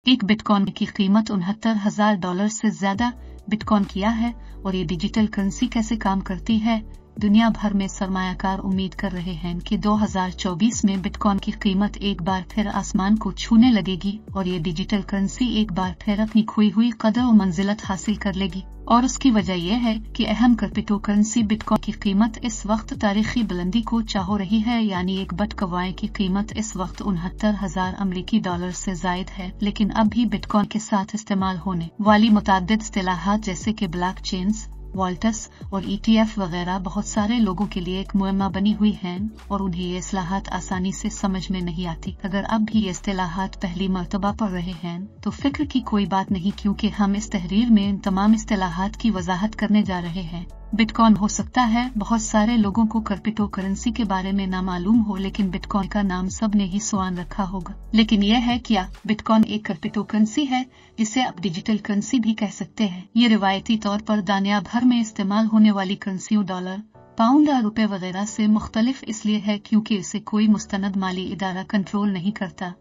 एक बिटकॉइन की कीमत $69,000 से ज्यादा बिटकॉइन किया है। और ये डिजिटल करेंसी कैसे काम करती है? दुनिया भर में सरमायाकार उम्मीद कर रहे हैं कि 2024 में बिटकॉइन की कीमत एक बार फिर आसमान को छूने लगेगी और ये डिजिटल करेंसी एक बार फिर अपनी खोई हुई कदर और मंजिलत हासिल कर लेगी। और उसकी वजह यह है कि अहम क्रिप्टो करेंसी बिटकॉइन की कीमत इस वक्त तारीखी बुलंदी को चाह रही है, यानी एक बिटकॉइन की कीमत इस वक्त $69,000 से जायद है। लेकिन अब भी बिटकॉइन के साथ इस्तेमाल होने वाली मुताद्दिद इस्तिलाहात जैसे कि ब्लॉकचेन्स, वॉल्टस और ETF वगैरह बहुत सारे लोगों के लिए एक मुअम्मा बनी हुई हैं और उन्हें ये इस्लाहात आसानी से समझ में नहीं आती। अगर अब भी ये इस्तिलाहात पहली मर्तबा पढ़ रहे हैं तो फिक्र की कोई बात नहीं, क्योंकि हम इस तहरीर में इन तमाम इस्तिलाहात की वजाहत करने जा रहे हैं। बिटकॉइन हो सकता है बहुत सारे लोगों को क्रिप्टो करेंसी के बारे में ना मालूम हो, लेकिन बिटकॉइन का नाम सब ने ही सुआन रखा होगा। लेकिन यह है क्या बिटकॉइन एक क्रिप्टो करेंसी है जिसे आप डिजिटल करेंसी भी कह सकते हैं? ये रिवायती तौर पर दुनिया भर में इस्तेमाल होने वाली करेंसियों डॉलर, पाउंड और रुपए वगैरह से मुख्तलिफ इसलिए है क्योंकि इसे कोई मुस्तनद माली इदारा कंट्रोल नहीं करता।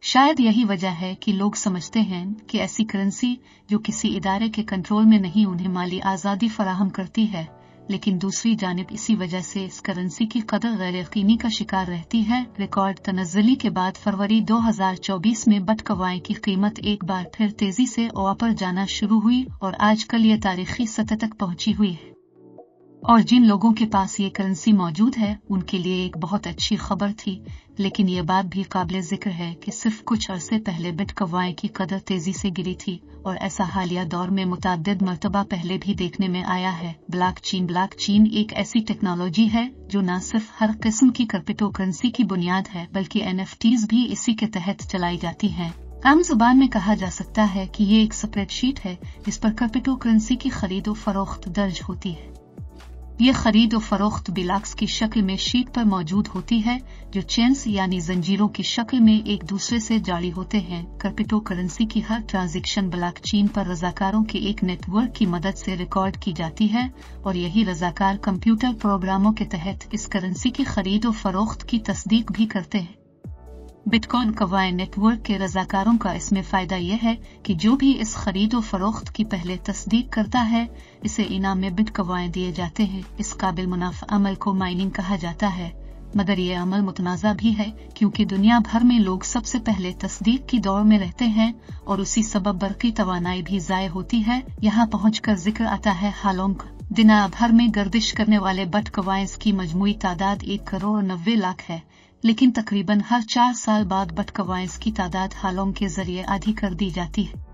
शायद यही वजह है कि लोग समझते हैं कि ऐसी करेंसी जो किसी इदारे के कंट्रोल में नहीं उन्हें माली आज़ादी फराहम करती है। लेकिन दूसरी जानिब इसी वजह से इस करेंसी की कदर गैर यकीनी का शिकार रहती है। रिकॉर्ड तनज़्ज़ुली के बाद फरवरी 2024 में बिटकॉइन की कीमत एक बार फिर तेजी से ऊपर जाना शुरू हुई और आजकल ये तारीखी सतह तक पहुंची हुई है। और जिन लोगों के पास ये करेंसी मौजूद है उनके लिए एक बहुत अच्छी खबर थी। लेकिन ये बात भी काबिल जिक्र है कि सिर्फ कुछ अरसे पहले बिटकॉइन की कदर तेजी से गिरी थी और ऐसा हालिया दौर में मुताद्दिद मर्तबा पहले भी देखने में आया है। ब्लॉकचेन एक ऐसी टेक्नोलॉजी है जो न सिर्फ हर किस्म की क्रिप्टो करेंसी की बुनियाद है बल्कि NFTs भी इसी के तहत चलाई जाती हैं। आम जुबान में कहा जा सकता है कि ये एक स्प्रेडशीट है जिस पर क्रिप्टो करेंसी की खरीद और फरोख्त दर्ज होती है। ये खरीद और फरोख्त ब्लॉक्स की शक्ल में शीट पर मौजूद होती है जो चेन्स यानी जंजीरों की शक्ल में एक दूसरे से जारी होते हैं। क्रिप्टो करेंसी की हर ट्रांजैक्शन ब्लॉकचेन पर रज़ाकारों के एक नेटवर्क की मदद से रिकॉर्ड की जाती है और यही रज़ाकार कंप्यूटर प्रोग्रामों के तहत इस करेंसी की खरीद और फरोख्त की तस्दीक भी करते हैं। बिटकॉइन कॉइन नेटवर्क के रज़ाकारों का इसमें फायदा यह है कि जो भी इस खरीद और फरोख्त की पहले तस्दीक करता है इसे इनाम में बिटकॉइन दिए जाते हैं। इस काबिल मुनाफा अमल को माइनिंग कहा जाता है, मगर यह अमल मुतनाज़ा भी है क्योंकि दुनिया भर में लोग सबसे पहले तस्दीक की दौड़ में रहते हैं और उसी सबब बरक़ी तवानाई भी ज़ाय होती है। यहाँ पहुँचकर जिक्र आता है हालों का। दुनिया भर में गर्दिश करने वाले बिटकॉइन्स की मजमूई तादाद 1,90,00,000 है, लेकिन तकरीबन हर 4 साल बाद बिटकॉइन्स की तादाद हालों के जरिए आधी कर दी जाती है।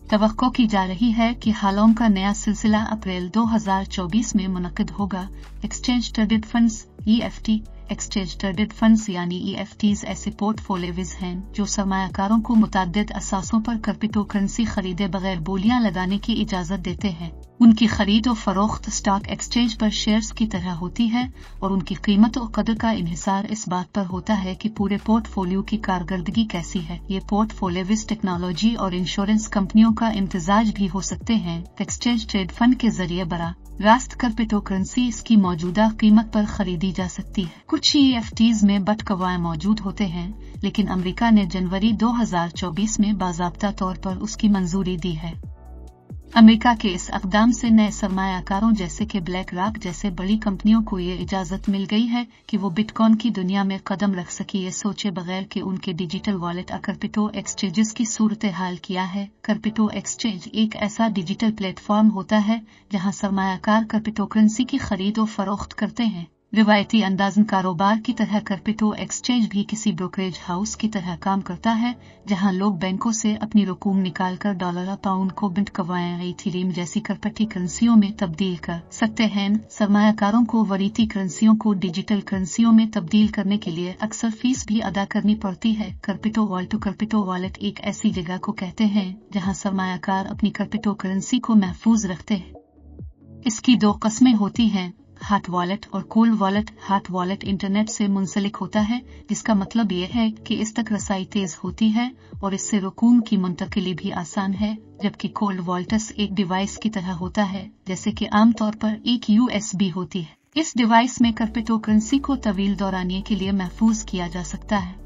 तवक्को की जा रही है कि हालों का नया सिलसिला अप्रैल 2024 में मुनक़िद होगा। Exchange traded funds EFT exchange traded funds यानी EFTs ऐसे पोर्टफोलियोज हैं जो सरमायाकारों को मुताद्दिद असासों पर क्रिप्टो करेंसी खरीदे बगैर बोलियां लगाने की इजाजत देते हैं। उनकी खरीद और फरोख्त स्टॉक एक्सचेंज पर शेयर्स की तरह होती है और उनकी कीमत और कदर का इन्हिसार इस बात पर होता है कि पूरे पोर्टफोलियो की कारकर्दगी कैसी है। ये पोर्टफोलियोज टेक्नोलॉजी और इंश्योरेंस कंपनियों का इम्तिजाज भी हो सकते हैं। एक्सचेंज ट्रेड फंड के जरिए बरा रास्त क्रिप्टो करेंसी इसकी मौजूदा कीमत पर खरीदी जा सकती है। कुछ EFTs में बिटकॉइन मौजूद होते हैं, लेकिन अमेरिका ने जनवरी 2024 में बाज़ाब्ता तौर पर उसकी मंजूरी दी है। अमेरिका के इस इक़दाम से नए सरमायाकारों जैसे कि ब्लैक रॉक जैसे बड़ी कंपनियों को ये इजाजत मिल गई है कि वो बिटकॉइन की दुनिया में कदम रख सके ये सोचे बगैर कि उनके डिजिटल वॉलेट क्रिप्टो एक्सचेंजेस की सूरत हाल किया है। क्रिप्टो एक्सचेंज एक ऐसा डिजिटल प्लेटफॉर्म होता है जहां सरमायाकार क्रिप्टो करेंसी की खरीद और फरोख्त करते हैं। रिवायती अंदाज़न कारोबार की तरह क्रिप्टो एक्सचेंज भी किसी ब्रोकरेज हाउस की तरह काम करता है जहां लोग बैंकों से अपनी रकूम निकालकर डॉलर पाउंड को बिटकॉइन इथेरियम जैसी क्रिप्टो करेंसियों में तब्दील कर सकते हैं। सरमायाकारों को वरीती करेंसियों को डिजिटल करेंसियों में तब्दील करने के लिए अक्सर फीस भी अदा करनी पड़ती है। क्रिप्टो वॉलेट एक ऐसी जगह को कहते हैं जहां सरमायाकार अपनी क्रिप्टो करेंसी को महफूज रखते हैं। इसकी 2 किस्में होती हैं, हॉट वॉलेट और cold wallet. Hot wallet internet से मुंसलिक होता है, जिसका मतलब यह है कि इस तक रसाई तेज होती है और इससे रकूम की मुंतकिली भी आसान है, जबकि कोल्ड वॉलेट्स एक डिवाइस की तरह होता है, जैसे कि आमतौर पर एक USB होती है। इस डिवाइस में क्रिप्टो करेंसी को तवील दौरानिए के लिए महफूज किया जा सकता है।